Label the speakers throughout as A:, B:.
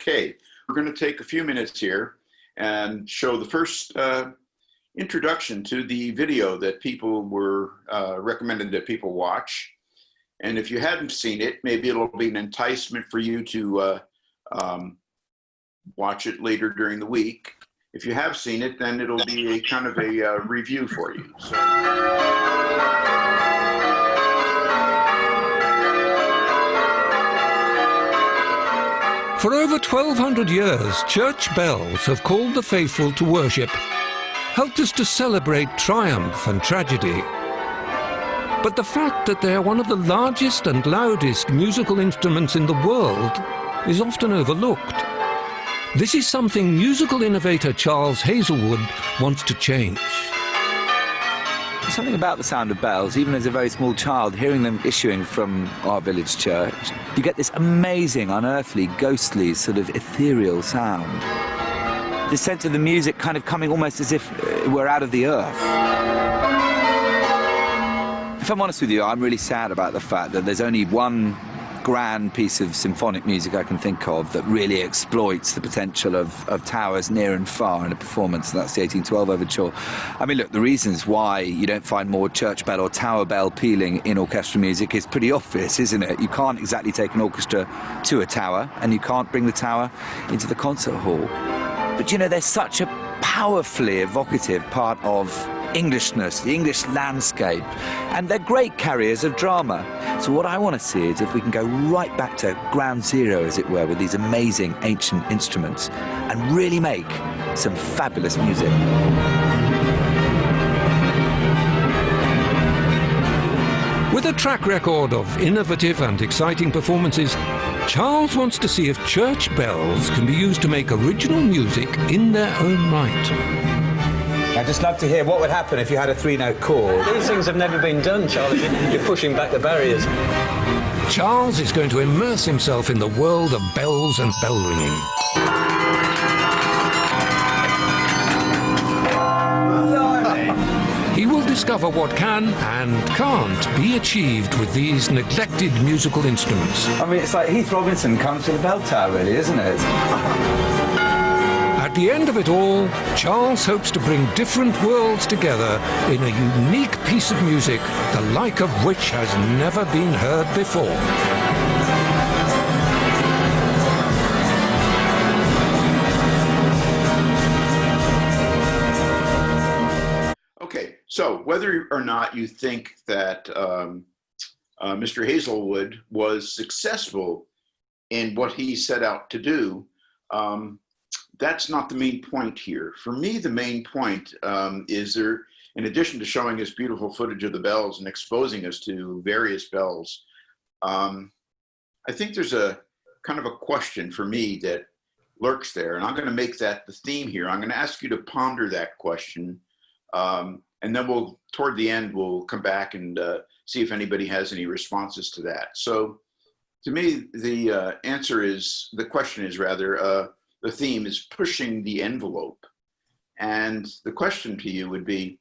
A: Okay, we're going to take a few minutes here and show the first introduction to the video that people were recommended that people watch. And if you hadn't seen it, maybe it'll be an enticement for you to watch it later during the week. If you have seen it, then it'll be a kind of a review for you.
B: For over 1,200 years, church bells have called the faithful to worship, helped us to celebrate triumph and tragedy. But the fact that they are one of the largest and loudest musical instruments in the world is often overlooked. This is something musical innovator Charles Hazelwood wants to change.
C: There's something about the sound of bells, even as a very small child, hearing them issuing from our village church. You get this amazing, unearthly, ghostly, sort of ethereal sound. The sense of the music kind of coming almost as if we're out of the earth. If I'm honest with you, I'm really sad about the fact that there's only one grand piece of symphonic music I can think of that really exploits the potential of towers near and far in a performance, and that's the 1812 Overture. I mean, look, the reasons why you don't find more church bell or tower bell pealing in orchestral music is pretty obvious, isn't it? You can't exactly take an orchestra to a tower, and you can't bring the tower into the concert hall. But, you know, there's such a powerfully evocative part of Englishness, the English landscape, and they're great carriers of drama. So what I want to see is if we can go right back to ground zero, as it were, with these amazing ancient instruments and really make some fabulous music.
B: With a track record of innovative and exciting performances, Charles wants to see if church bells can be used to make original music in their own right.
C: I'd just love to hear what would happen if you had a three-note chord.
D: These things have never been done, Charlie. You're pushing back the barriers.
B: Charles is going to immerse himself in the world of bells and bell ringing. He will discover what can and can't be achieved with these neglected musical instruments.
C: I mean, it's like Heath Robinson comes to the bell tower, really, isn't it?
B: At the end of it all, Charles hopes to bring different worlds together in a unique piece of music, the like of which has never been heard before.
A: Okay, so whether or not you think that Mr. Hazelwood was successful in what he set out to do, that's not the main point here. For me, the main point is there, in addition to showing us beautiful footage of the bells and exposing us to various bells, I think there's a kind of a question for me that lurks there, and I'm going to make that the theme here. I'm going to ask you to ponder that question, and then toward the end, we'll come back and see if anybody has any responses to that. So to me, the question is rather, the theme is pushing the envelope. And the question to you would be,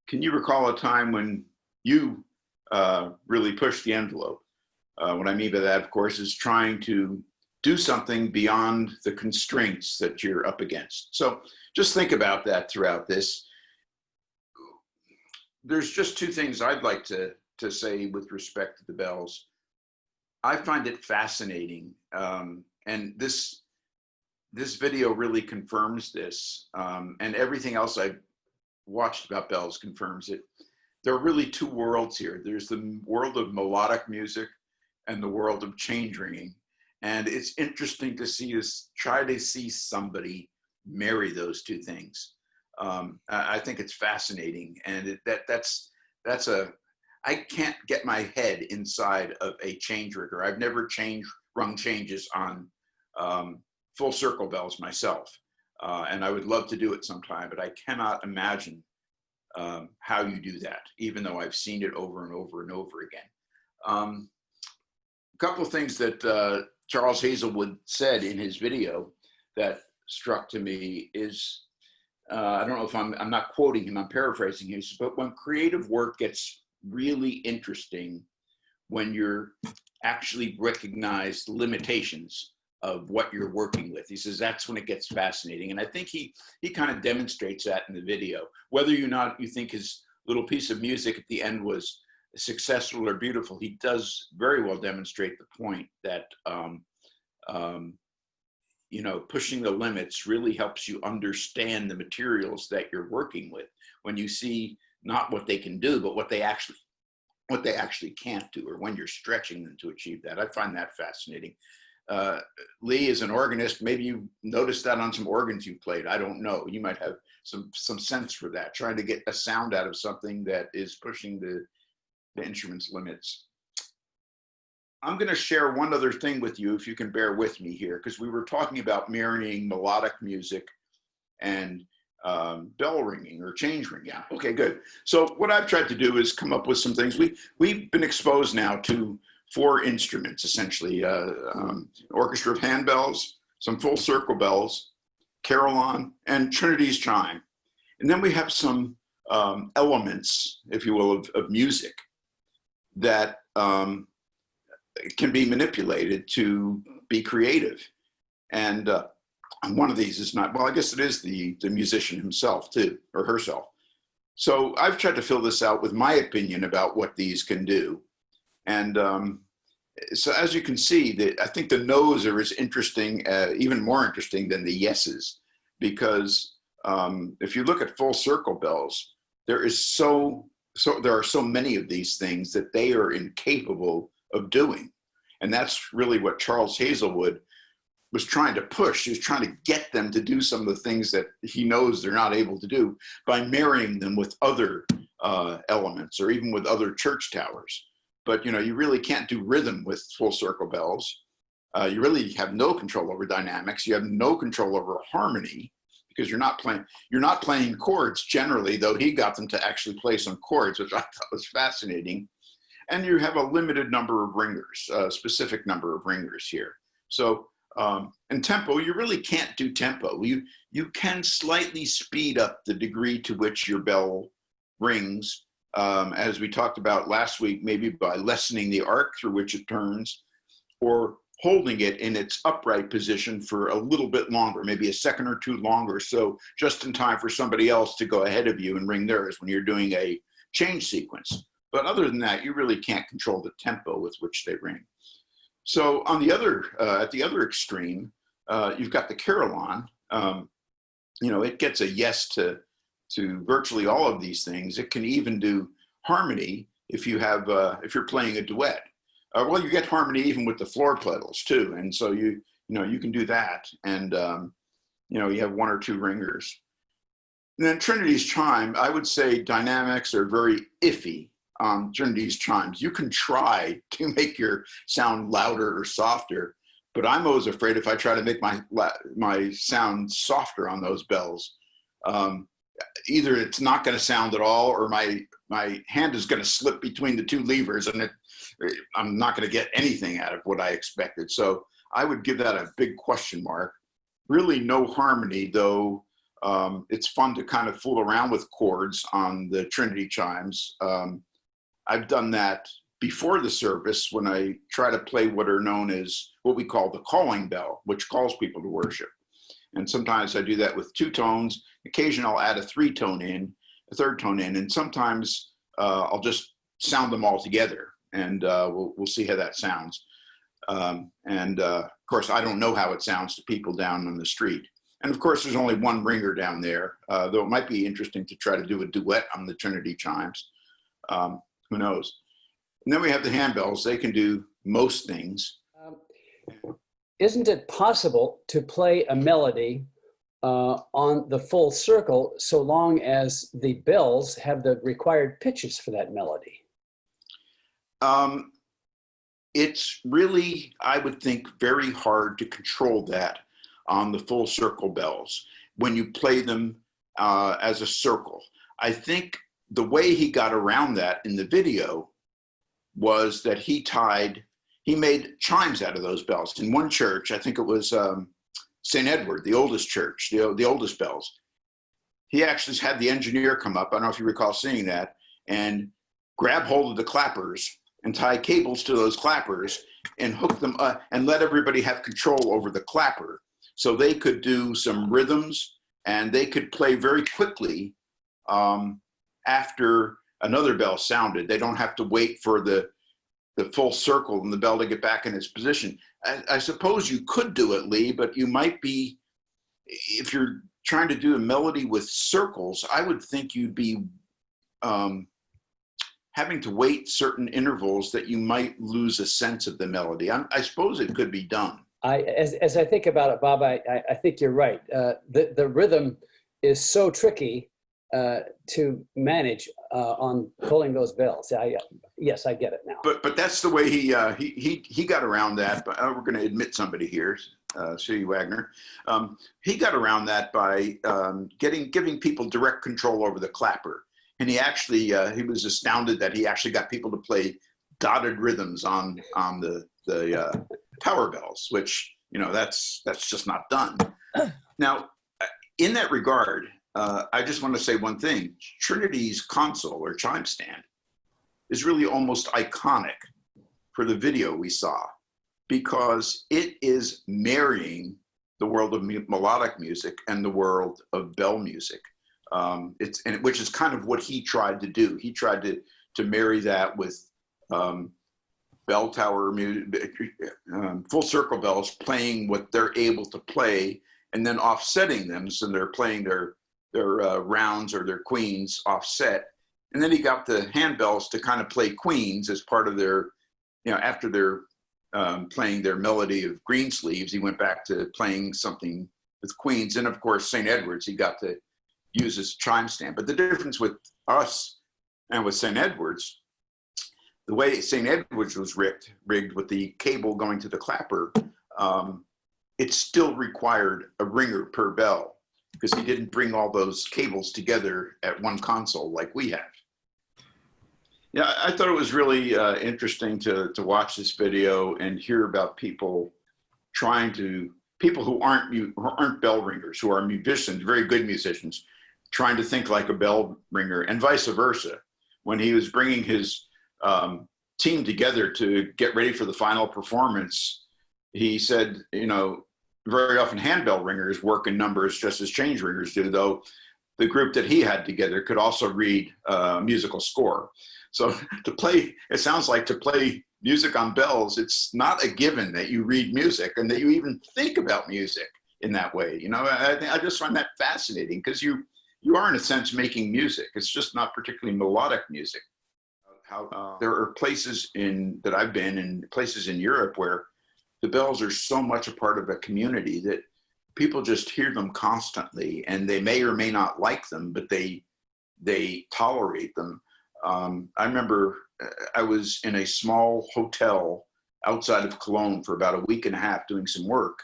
A: can you recall a time when you really pushed the envelope? What I mean by that, of course, is trying to do something beyond the constraints that you're up against. So just think about that throughout this. There's just two things I'd like to say with respect to the bells. I find it fascinating, and this video really confirms this, and everything else I've watched about bells confirms it. There are really two worlds here. There's the world of melodic music and the world of change ringing. And it's interesting to see us try to see somebody marry those two things. I think it's fascinating, and I can't get my head inside of a change rigger. I've never rung changes on full circle bells myself, and I would love to do it sometime, but I cannot imagine how you do that, even though I've seen it over and over and over again. A couple of things that Charles Hazelwood said in his video that struck to me is, I don't know if I'm not quoting him, I'm paraphrasing him, but when creative work gets really interesting, when you're actually recognize the limitations of what you're working with. He says that's when it gets fascinating. And I think he kind of demonstrates that in the video. Whether or not you think his little piece of music at the end was successful or beautiful, he does very well demonstrate the point that you know, pushing the limits really helps you understand the materials that you're working with when you see not what they can do, but what they actually can't do, or when you're stretching them to achieve that. I find that fascinating. Lee is an organist. Maybe you noticed that on some organs you played. I don't know. You might have some sense for that, trying to get a sound out of something that is pushing the instrument's limits. I'm going to share one other thing with you, if you can bear with me here, because we were talking about marrying melodic music and bell ringing or change ringing. Yeah, okay, good. So what I've tried to do is come up with some things. We've been exposed now to 4 instruments, essentially, orchestra of handbells, some full circle bells, carillon, and Trinity's chime. And then we have some elements, if you will, of music that can be manipulated to be creative. And one of these is not, well, I guess it is the musician himself too, or herself. So I've tried to fill this out with my opinion about what these can do. And so as you can see, I think the no's are as interesting, even more interesting than the yeses, because if you look at full circle bells, there are so many of these things that they are incapable of doing. And that's really what Charles Hazelwood was trying to push. He was trying to get them to do some of the things that he knows they're not able to do by marrying them with other elements, or even with other church towers. But you know, you really can't do rhythm with full circle bells. You really have no control over dynamics. You have no control over harmony, because you're not playing chords generally, though he got them to actually play some chords, which I thought was fascinating. And you have a limited number of ringers, a specific number of ringers here. So, and tempo, you really can't do tempo. You can slightly speed up the degree to which your bell rings, as we talked about last week, maybe by lessening the arc through which it turns, or holding it in its upright position for a little bit longer, maybe a second or two longer, so just in time for somebody else to go ahead of you and ring theirs when you're doing a change sequence. But other than that, you really can't control the tempo with which they ring. So on the other, at the other extreme, you've got the carillon. You know, it gets a yes to virtually all of these things. It can even do harmony if you have, if you're playing a duet. Well, you get harmony even with the floor pedals too, and so you can do that, and you know, you have 1 or 2 ringers. And then Trinity's chime, I would say dynamics are very iffy on Trinity's chimes. You can try to make your sound louder or softer, but I'm always afraid if I try to make my sound softer on those bells, either it's not going to sound at all, or my hand is going to slip between the 2 levers, and I'm not going to get anything out of what I expected. So I would give that a big question mark. Really no harmony, though. It's fun to kind of fool around with chords on the Trinity chimes. I've done that before the service when I try to play what are known as what we call the calling bell, which calls people to worship. And sometimes I do that with 2 tones. Occasionally I'll add a 3-tone in, a 3rd tone in, and sometimes I'll just sound them all together, and we'll see how that sounds. Of course, I don't know how it sounds to people down on the street. And of course, there's only 1 ringer down there, though it might be interesting to try to do a duet on the Trinity chimes. Who knows? And then we have the handbells. They can do most things.
E: Isn't it possible to play a melody on the full circle so long as the bells have the required pitches for that melody?
A: It's really, I would think, very hard to control that on the full circle bells when you play them as a circle. I think the way he got around that in the video was that he made chimes out of those bells. In one church, I think it was St. Edward, the oldest church, the oldest bells. He actually had the engineer come up, I don't know if you recall seeing that, and grab hold of the clappers and tie cables to those clappers and hook them up and let everybody have control over the clapper. So they could do some rhythms and they could play very quickly after another bell sounded. They don't have to wait for the full circle and the bell to get back in its position. I suppose you could do it, Lee, but you might be, if you're trying to do a melody with circles, I would think you'd be having to wait certain intervals that you might lose a sense of the melody. I suppose it could be done.
E: As I think about it, Bob, I think you're right. The rhythm is so tricky to manage on pulling those bells. Yes, I get it now.
A: But that's the way he got around that. But we're going to admit somebody here, C. Wagner. He got around that by giving people direct control over the clapper. And he actually he was astounded that he actually got people to play dotted rhythms on the power bells, which, you know, that's just not done. Now, in that regard, I just want to say one thing. Trinity's console or chime stand is really almost iconic for the video we saw, because it is marrying the world of melodic music and the world of bell music. Which is kind of what he tried to do. He tried to marry that with bell tower music, full circle bells playing what they're able to play, and then offsetting them, so they're playing their rounds or their queens offset. And then he got the handbells to kind of play queens as part of their, you know, after they're playing their melody of Greensleeves, he went back to playing something with queens. And of course, St. Edward's, he got to use his chime stand. But the difference with us and with St. Edward's, the way St. Edward's was rigged with the cable going to the clapper, it still required a ringer per bell, because he didn't bring all those cables together at one console like we have. Yeah, I thought it was really interesting to watch this video and hear about people who aren't bell ringers, who are musicians, very good musicians, trying to think like a bell ringer, and vice versa. When he was bringing his team together to get ready for the final performance, he said, you know, very often handbell ringers work in numbers just as change ringers do, though the group that he had together could also read musical score. So it sounds like to play music on bells, it's not a given that you read music and that you even think about music in that way. You know, I just find that fascinating, because you are in a sense making music. It's just not particularly melodic music. There are places that I've been in, places in Europe where the bells are so much a part of a community that people just hear them constantly, and they may or may not like them, but they tolerate them. I remember I was in a small hotel outside of Cologne for about a week and a half doing some work,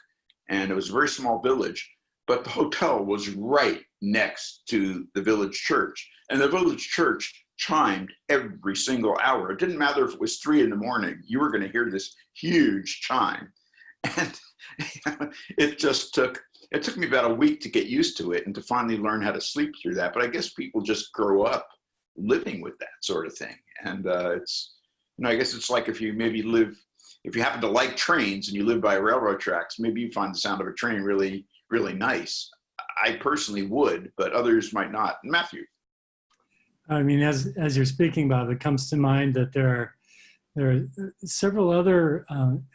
A: and it was a very small village, but the hotel was right next to the village church, and the village church chimed every single hour. It didn't matter if it was 3 a.m, you were going to hear this huge chime. And it took me about a week to get used to it and to finally learn how to sleep through that. But I guess people just grow up living with that sort of thing. And it's, you know, I guess it's like if you happen to like trains and you live by railroad tracks, maybe you find the sound of a train really, really nice. I personally would, but others might not. Matthew.
F: I mean, as you're speaking, Bob, it comes to mind that there are several other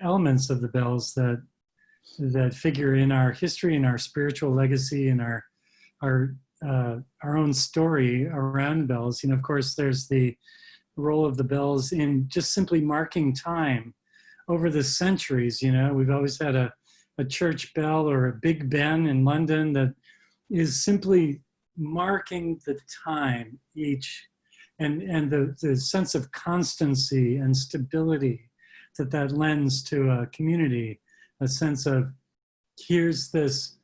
F: elements of the bells that figure in our history and our spiritual legacy and our own story around bells. You know, of course, there's the role of the bells in just simply marking time over the centuries. You know, we've always had a church bell or a Big Ben in London that is simply marking the time each, and the sense of constancy and stability that lends to a community, a sense of here's this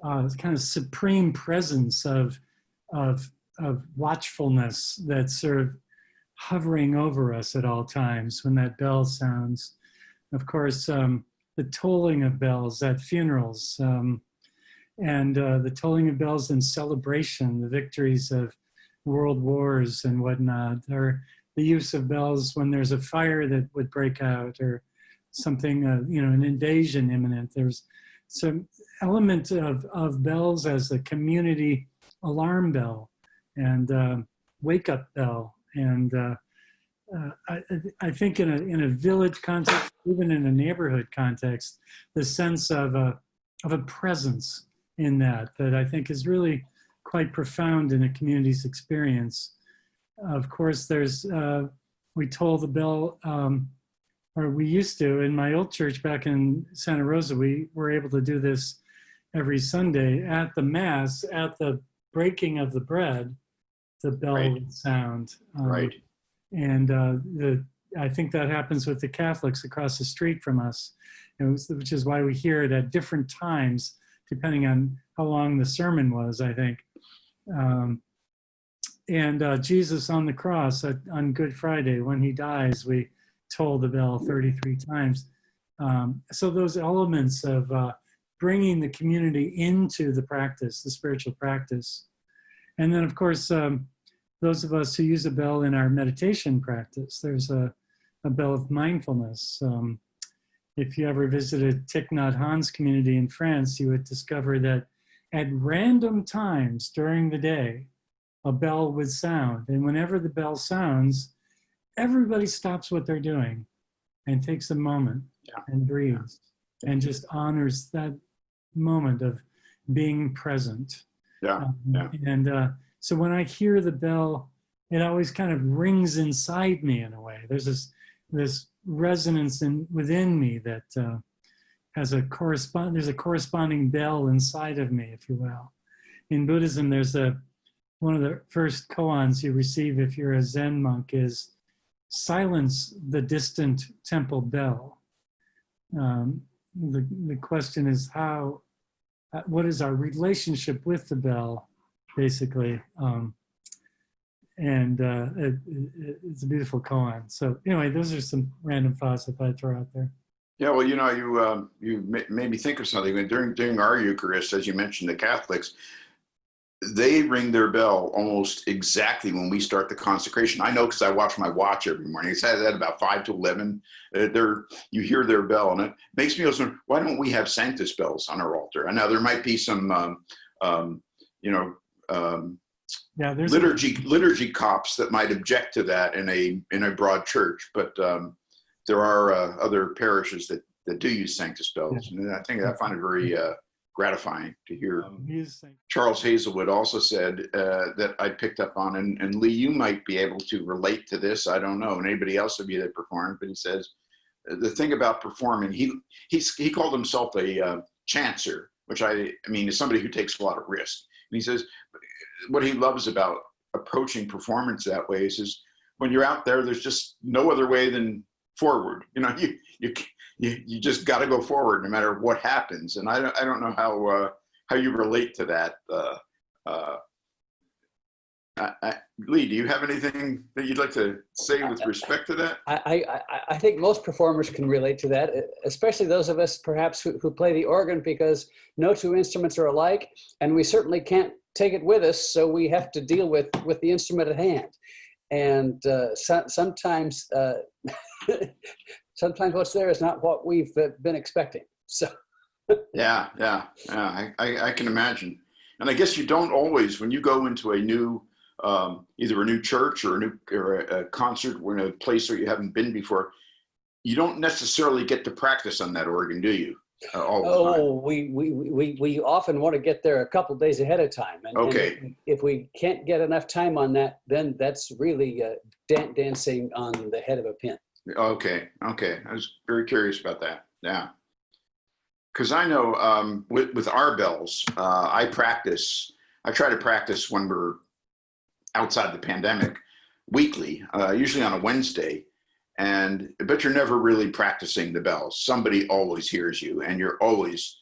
F: kind of supreme presence of watchfulness that's sort of hovering over us at all times when that bell sounds. Of course, the tolling of bells at funerals, and the tolling of bells in celebration, the victories of world wars and whatnot, are the use of bells when there's a fire that would break out or something, an invasion imminent. There's some element of bells as a community alarm bell and wake up bell. And I think in a village context, even in a neighborhood context, the sense of a presence in that I think is really quite profound in a community's experience. Of course, we toll the bell, or we used to, in my old church back in Santa Rosa, we were able to do this every Sunday at the Mass, at the breaking of the bread, the bell would sound.
A: Right.
F: And I think that happens with the Catholics across the street from us, which is why we hear it at different times, depending on how long the sermon was, I think. Jesus on the cross on Good Friday, when he dies, we toll the bell 33 times. So those elements of bringing the community into the practice, the spiritual practice. And then, of course, those of us who use a bell in our meditation practice, there's a bell of mindfulness. If you ever visited Thich Nhat Hanh's community in France, you would discover that at random times during the day, a bell would sound. And whenever the bell sounds, everybody stops what they're doing and takes a moment and breathes and just honors that moment of being present. So when I hear the bell, it always kind of rings inside me in a way. There's this resonance within me that there's a corresponding bell inside of me, if you will. In Buddhism, there's one of the first koans you receive if you're a Zen monk is silence the distant temple bell. The question is what is our relationship with the bell, basically? It's a beautiful koan. So anyway, those are some random thoughts I throw out there.
A: Yeah, well, you made me think of something. During our Eucharist, as you mentioned, the Catholics, they ring their bell almost exactly when we start the consecration. I know because I watch my watch every morning. It's at about 5 to 11. You hear their bell, and it makes me also, why don't we have Sanctus bells on our altar? And now there might be some, liturgy cops that might object to that in a broad church, but there are other parishes that do use Sanctus bells, and I find it very gratifying to hear. Charles Hazelwood also said that I picked up on, and Lee, you might be able to relate to this. I don't know, and anybody else of you that performed, but he says the thing about performing, he called himself a chancer, which I mean is somebody who takes a lot of risk. And he says what he loves about approaching performance that way is when you're out there, there's just no other way than forward. You just got to go forward no matter what happens. And I don't know how you relate to that. Lee, do you have anything that you'd like to say with respect to that?
E: I think most performers can relate to that, especially those of us perhaps who play the organ, because no two instruments are alike, and we certainly can't take it with us, so we have to deal with the instrument at hand. And sometimes what's there is not what we've been expecting. So
A: yeah, I can imagine. And I guess you don't always, when you go into a new either a new church or a concert or in a place where you haven't been before, you don't necessarily get to practice on that organ, do you? All the time.
E: We often want to get there a couple days ahead of time. And if we can't get enough time on that, then that's really dancing on the head of a pin.
A: Okay. I was very curious about that. Yeah. Because I know with our bells, I try to practice when we're outside the pandemic weekly, usually on a Wednesday. But you're never really practicing the bells. Somebody always hears you, and you're always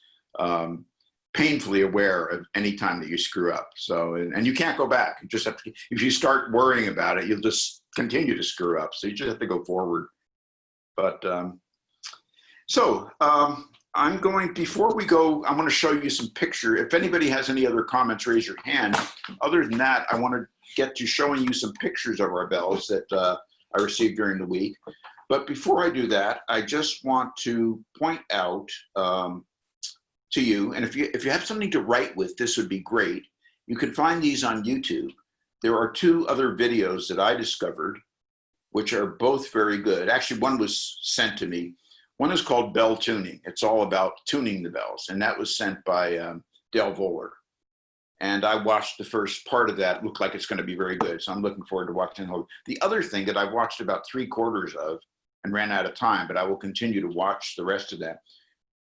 A: painfully aware of any time that you screw up. So, and you can't go back. You just have to, if you start worrying about it, you'll just continue to screw up. So you just have to go forward. But before we go, I want to show you some picture. If anybody has any other comments, raise your hand. Other than that, I want to get to showing you some pictures of our bells that I received during the week. But before I do that, I just want to point out to you, and if you have something to write with, this would be great. You can find these on YouTube. There are two other videos that I discovered, which are both very good. Actually, one was sent to me. One is called Bell Tuning. It's all about tuning the bells, and that was sent by Dale Voller. And I watched the first part of that. It looked like it's going to be very good, so I'm looking forward to watching the whole. The other thing that I've watched about 3/4 of and ran out of time, but I will continue to watch the rest of that.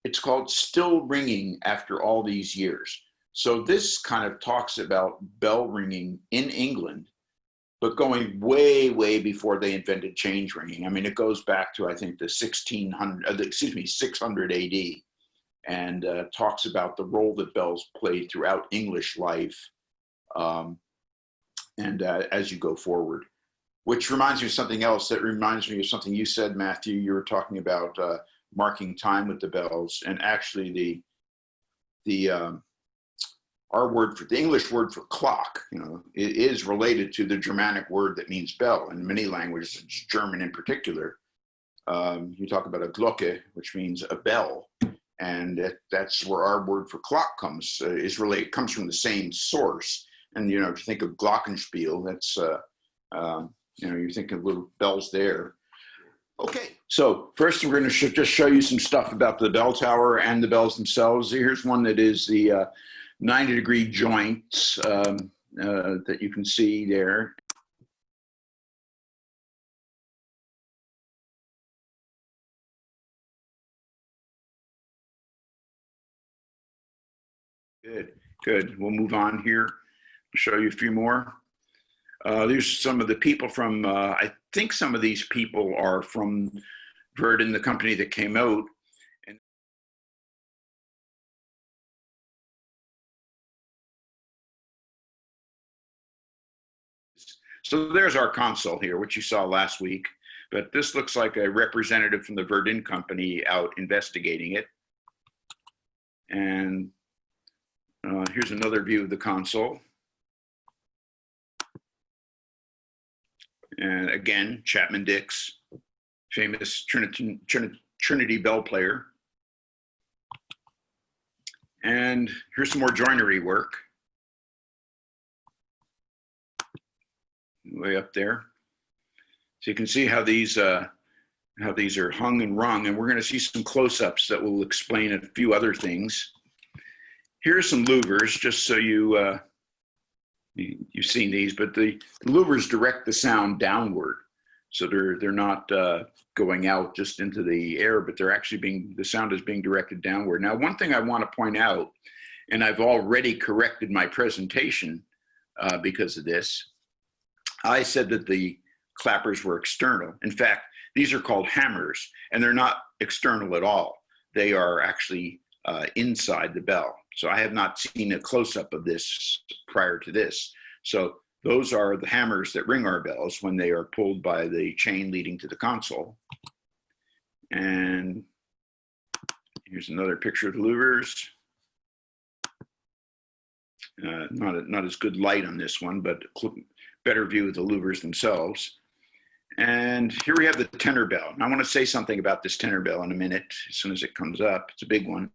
A: It's called Still Ringing After All These Years. So this kind of talks about bell ringing in England, but going way, way before they invented change ringing. I mean, it goes back to, I think, the 600 AD, and talks about the role that bells played throughout English life, as you go forward. Which reminds me of something else. That reminds me of something you said, Matthew. You were talking about marking time with the bells, and actually our word for the English word for clock, it is related to the Germanic word that means bell. In many languages, German in particular, you talk about a Glocke, which means a bell, and that's where our word for clock comes. It comes from the same source. And if you think of glockenspiel, that's you're thinking of little bells there. Okay, so first we're going to just show you some stuff about the bell tower and the bells themselves. Here's one that is the 90-degree joints that you can see there. Good. We'll move on here. I'll show you a few more. There's some of the people from, I think some of these people are from Verdun, the company that came out. And so there's our console here, which you saw last week. But this looks like a representative from the Verdun company out investigating it. And here's another view of the console. And again, Chapman Dix, famous Trinity bell player. And here's some more joinery work. Way up there. So you can see how these are hung and rung, and we're going to see some close-ups that will explain a few other things. Here's some louvers, just so you've seen these, but the louvers direct the sound downward. So they're not going out just into the air, but they're actually the sound is being directed downward. Now, one thing I want to point out, and I've already corrected my presentation because of this, I said that the clappers were external. In fact, these are called hammers, and they're not external at all. They are actually inside the bell. So I have not seen a close-up of this prior to this. So those are the hammers that ring our bells when they are pulled by the chain leading to the console. And here's another picture of the louvers. Not as good light on this one, but better view of the louvers themselves. And here we have the tenor bell. And I want to say something about this tenor bell in a minute, as soon as it comes up. It's a big one.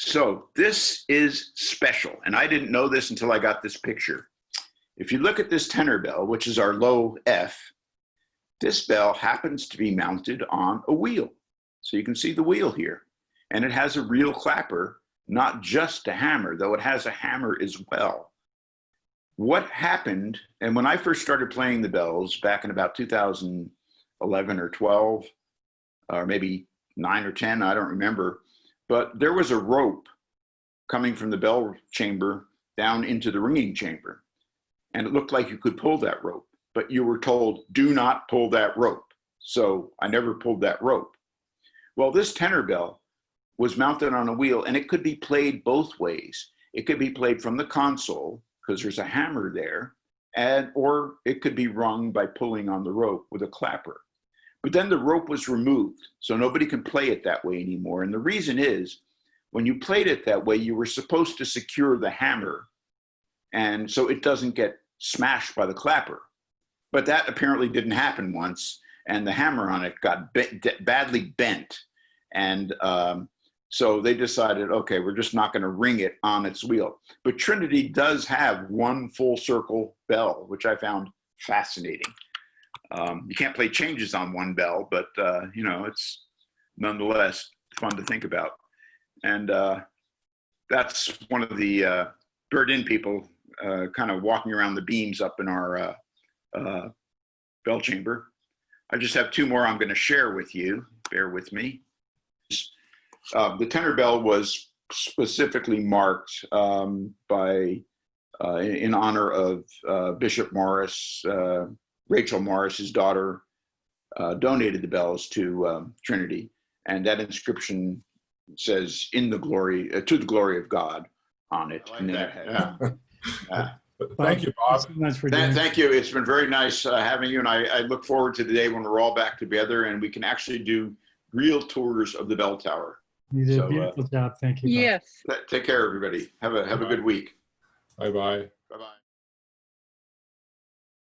A: So this is special, and I didn't know this until I got this picture. If you look at this tenor bell, which is our low F, this bell happens to be mounted on a wheel. So you can see the wheel here, and it has a real clapper, not just a hammer, though it has a hammer as well. What happened, and when I first started playing the bells back in about 2011 or 12, or maybe 9 or 10, I don't remember, but there was a rope coming from the bell chamber down into the ringing chamber. And it looked like you could pull that rope, but you were told, do not pull that rope. So I never pulled that rope. Well, this tenor bell was mounted on a wheel, and it could be played both ways. It could be played from the console, because there's a hammer there, or it could be rung by pulling on the rope with a clapper. But then the rope was removed, so nobody can play it that way anymore. And the reason is, when you played it that way, you were supposed to secure the hammer, and so it doesn't get smashed by the clapper. but that apparently didn't happen once, and the hammer on it got badly bent. And so they decided, okay, we're just not going to ring it on its wheel. But Trinity does have one full circle bell, which I found fascinating. You can't play changes on one bell, but you know, it's nonetheless fun to think about. And that's one of the bird-in people kind of walking around the beams up in our bell chamber. I just have two more I'm going to share with you. Bear with me. The tenor bell was specifically marked by, in honor of Bishop Morris. Rachel Morris, his daughter, donated the bells to Trinity, and that inscription says "In the glory, to the glory of God" on it.
G: I like that. Yeah.
F: Thank
G: you, Bob.
F: so much for doing
A: Thank you. It's been very nice having you, and I look forward to the day when we're all back together and we can actually do real tours of the bell tower.
F: You did
A: So,
F: a beautiful job. Thank you, Bob.
H: Yes.
A: Take care, everybody. Have a good week.
G: Bye-bye.
A: Bye-bye.